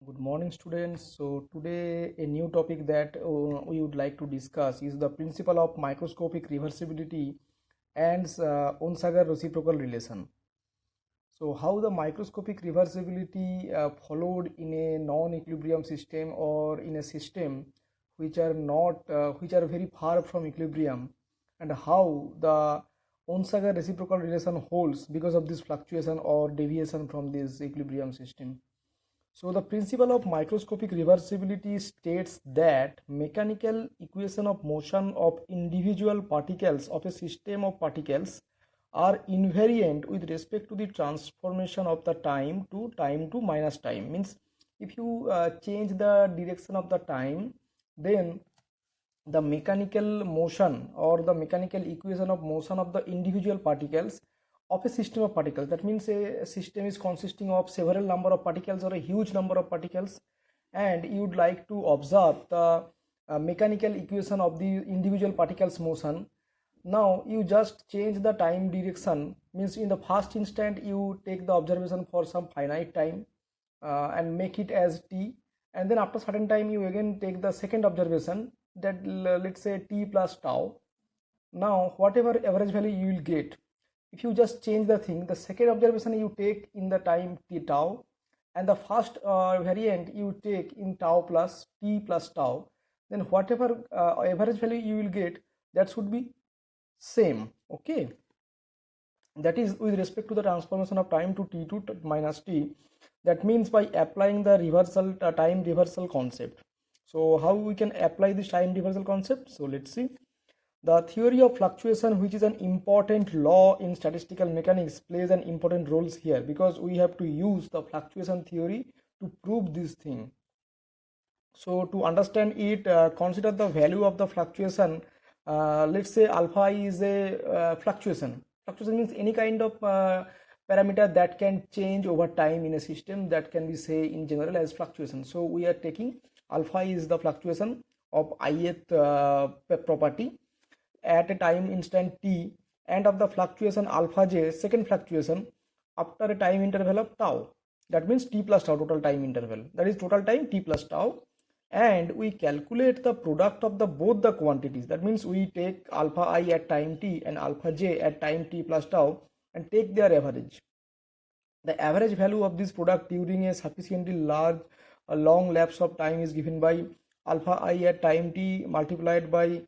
Good morning, students. So today a new topic that we would like to discuss is the principle of microscopic reversibility and onsager reciprocal relation. So how the microscopic reversibility followed in a non-equilibrium system or in a system which are very far from equilibrium, and how the onsager reciprocal relation holds because of this fluctuation or deviation from this equilibrium system. So the principle of microscopic reversibility states that mechanical equation of motion of individual particles of a system of particles are invariant with respect to the transformation of the time to minus time. Means if you change the direction of the time, then the mechanical motion or the mechanical equation of motion of the individual particles of a system of particles, that means a system is consisting of several number of particles or a huge number of particles, and you would like to observe the mechanical equation of the individual particles motion. Now you just change the time direction, means in the first instant you take the observation for some finite time and make it as t, and then after certain time you again take the second observation, that let's say t plus tau. Now whatever average value you will get, if you just change the thing, the second observation you take in the time t tau, and the first variant you take in tau plus t plus tau, then whatever average value you will get, that should be same. Okay, that is with respect to the transformation of time to t to minus t. That means by applying the reversal time reversal concept. So how we can apply this time reversal concept? So let's see. The theory of fluctuation, which is an important law in statistical mechanics, plays an important role here, because we have to use the fluctuation theory to prove this thing. So to understand it, consider the value of the fluctuation. Let's say alpha is a fluctuation. Fluctuation means any kind of parameter that can change over time in a system, that can be say in general as fluctuation. So we are taking alpha is the fluctuation of ith property at a time instant t, and of the fluctuation alpha j, second fluctuation, after a time interval of tau. That means t plus tau, total time interval, that is total time t plus tau. And we calculate the product of the both the quantities. That means we take alpha I at time t and alpha j at time t plus tau and take their average. The average value of this product during a sufficiently long lapse of time is given by alpha I at time t multiplied by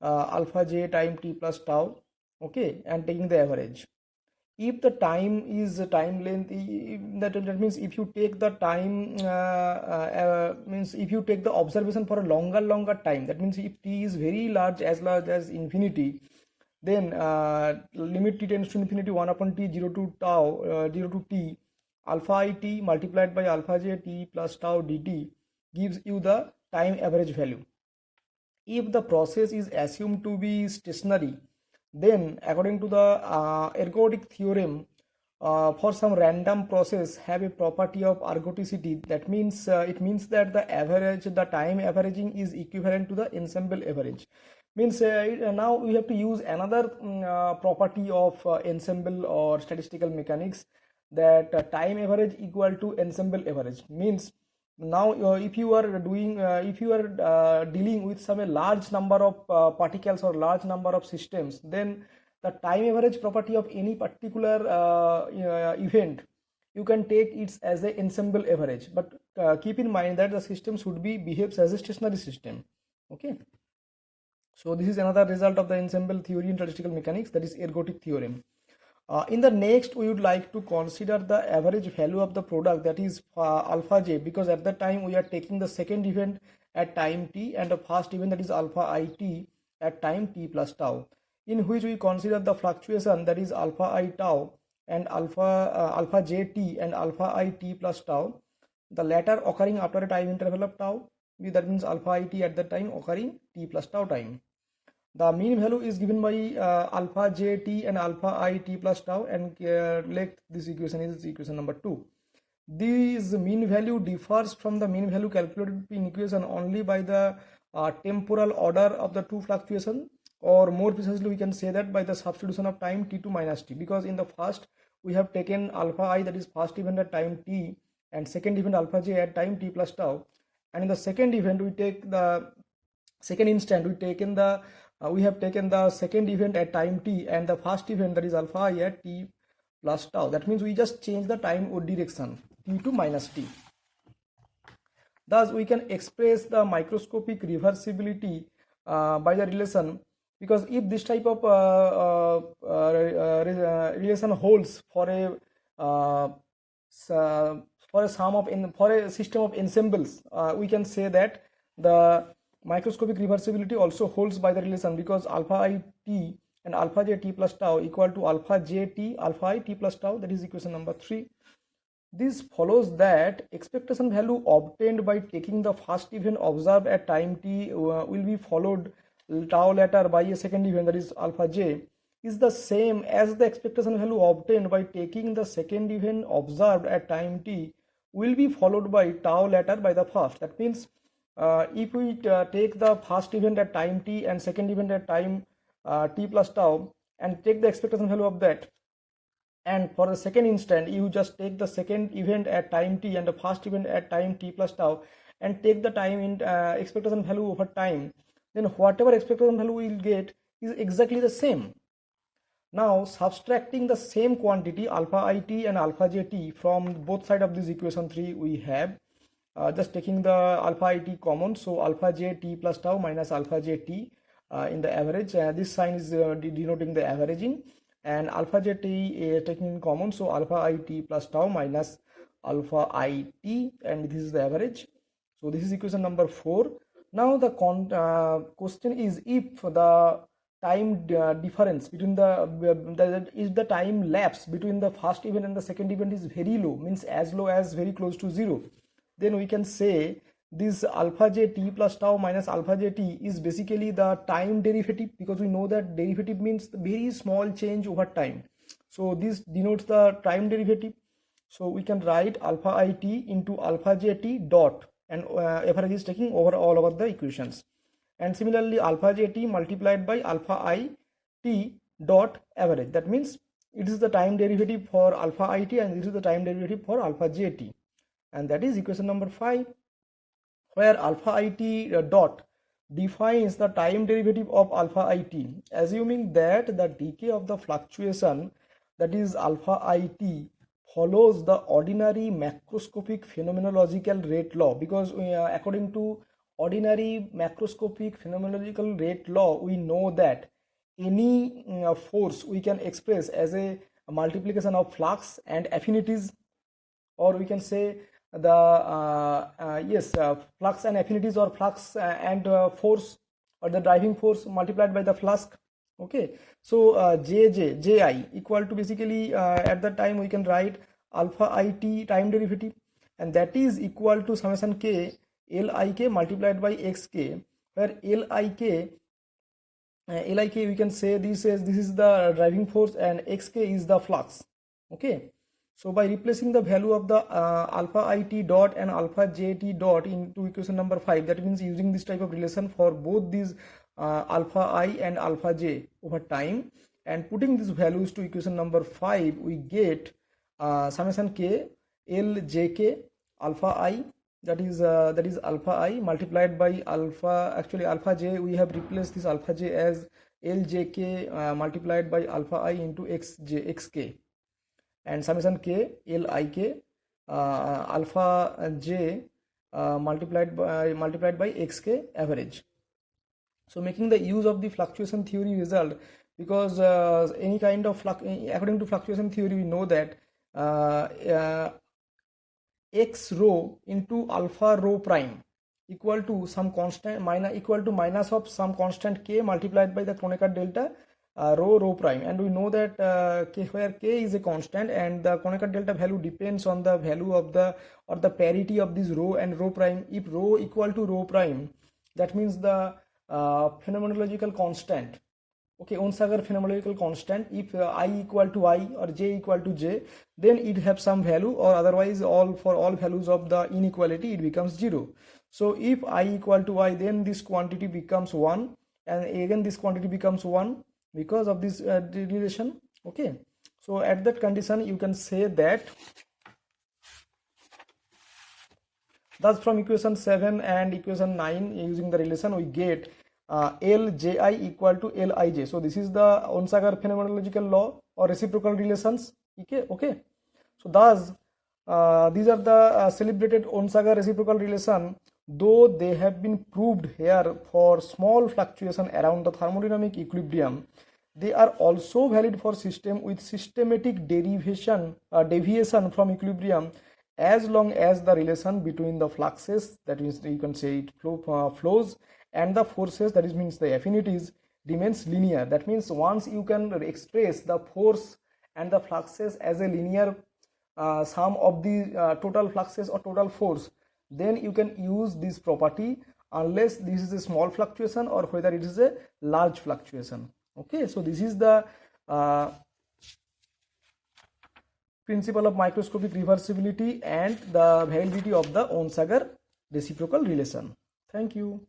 alpha j time t plus tau. Okay, and taking the average. If the time is time length, that means if you take the time means if you take the observation for a longer time, that means if t is very large as infinity, then limit t tends to infinity 1 upon t 0 to tau 0 to t alpha I t multiplied by alpha j t plus tau dt gives you the time average value. If the process is assumed to be stationary, then according to the ergodic theorem, for some random process have a property of ergodicity. That means it means that the time averaging is equivalent to the ensemble average. Means now we have to use another property of ensemble or statistical mechanics, that time average equal to ensemble average. Means now if you are dealing with some a large number of particles or large number of systems, then the time average property of any particular event, you can take it as a ensemble average, but keep in mind that the system should be behaves as a stationary system. Okay, so this is another result of the ensemble theory in statistical mechanics, that is ergodic theorem. In the next, we would like to consider the average value of the product, that is alpha j, because at that time we are taking the second event at time t and the first event, that is alpha I t at time t plus tau, in which we consider the fluctuation, that is alpha I tau and alpha j t and alpha I t plus tau, the latter occurring after a time interval of tau. That means alpha I t at that time occurring t plus tau time. The mean value is given by alpha j t and alpha I t plus tau, and let this equation is equation number 2. This mean value differs from the mean value calculated in equation only by the temporal order of the two fluctuation, or more precisely we can say that by the substitution of time t to minus t, because in the first we have taken alpha I, that is first event at time t, and second event alpha j at time t plus tau. And in the second event, we take the second instant, we have taken the second event at time t, and the first event, that is alpha I, at t plus tau. That means we just change the time or direction, t to minus t. Thus we can express the microscopic reversibility by the relation, because if this type of relation holds for a for a system of ensembles, we can say that the microscopic reversibility also holds by the relation, because alpha I t and alpha j t plus tau equal to alpha j t alpha I t plus tau. That is equation number 3. This follows that expectation value obtained by taking the first event observed at time t will be followed tau later by a second event, that is alpha j, is the same as the expectation value obtained by taking the second event observed at time t will be followed by tau later by the first. That means if we take the first event at time t and second event at time t plus tau and take the expectation value of that, and for the second instant you just take the second event at time t and the first event at time t plus tau and take the time in expectation value over time, then whatever expectation value we will get is exactly the same. Now subtracting the same quantity alpha I t and alpha j t from both sides of this equation 3, we have just taking the alpha I t common, so alpha j t plus tau minus alpha j t in the average, this sign is denoting the averaging, and alpha j t taking in common, so alpha I t plus tau minus alpha I t, and this is the average. So this is equation number 4. Now the question is, if the time difference between the time lapse between the first event and the second event is very low, means as low as very close to 0, then we can say this alpha j t plus tau minus alpha j t is basically the time derivative, because we know that derivative means the very small change over time. So this denotes the time derivative. So we can write alpha I t into alpha j t dot, and average is taking over all over the equations. And similarly alpha j t multiplied by alpha I t dot average. That means it is the time derivative for alpha I t and this is the time derivative for alpha j t. And that is equation number 5, where alpha I t dot defines the time derivative of alpha I t, assuming that the decay of the fluctuation, that is alpha I t, follows the ordinary macroscopic phenomenological rate law, because according to ordinary macroscopic phenomenological rate law, we know that any force we can express as a multiplication of flux and affinities, or we can say the flux and affinities, or flux and force, or the driving force multiplied by the flux. Okay, so ji equal to basically at that time we can write alpha I t time derivative, and that is equal to summation k lik multiplied by xk, where lik we can say this is the driving force and xk is the flux. Okay, so by replacing the value of the alpha I t dot and alpha j t dot into equation number 5, that means using this type of relation for both these alpha I and alpha j over time, and putting these values to equation number 5, we get summation k l j k alpha I, that is alpha I multiplied by alpha, actually alpha j, we have replaced this alpha j as l j k multiplied by alpha I into xk, and summation k lik alpha j multiplied by xk average. So making the use of the fluctuation theory result, because any kind of according to fluctuation theory, we know that x rho into alpha rho prime equal to some constant minus of some constant k multiplied by the Kronecker delta rho prime, and we know that where k is a constant and the Kronecker delta value depends on the value of the, or the parity of this rho and rho prime. If rho equal to rho prime, that means the phenomenological constant, okay, onsager phenomenological constant, if I equal to I or j equal to j, then it have some value, or otherwise for all values of the inequality it becomes 0. So if I equal to I, then this quantity becomes 1, and again this quantity becomes 1 because of this relation. Okay, so at that condition you can say that Thus from equation 7 and equation 9, using the relation, we get Lji equal to Lij. So this is the Onsager phenomenological law or reciprocal relations. Okay. So thus these are the celebrated Onsager reciprocal relation. Though they have been proved here for small fluctuation around the thermodynamic equilibrium, they are also valid for system with systematic deviation from equilibrium, as long as the relation between the fluxes, that means you can say it flows, and the forces, that is means the affinities, remains linear. That means once you can express the force and the fluxes as a linear sum of the total fluxes or total force, then you can use this property, unless this is a small fluctuation or whether it is a large fluctuation. Okay, so this is the principle of microscopic reversibility and the validity of the Onsager reciprocal relation. Thank you.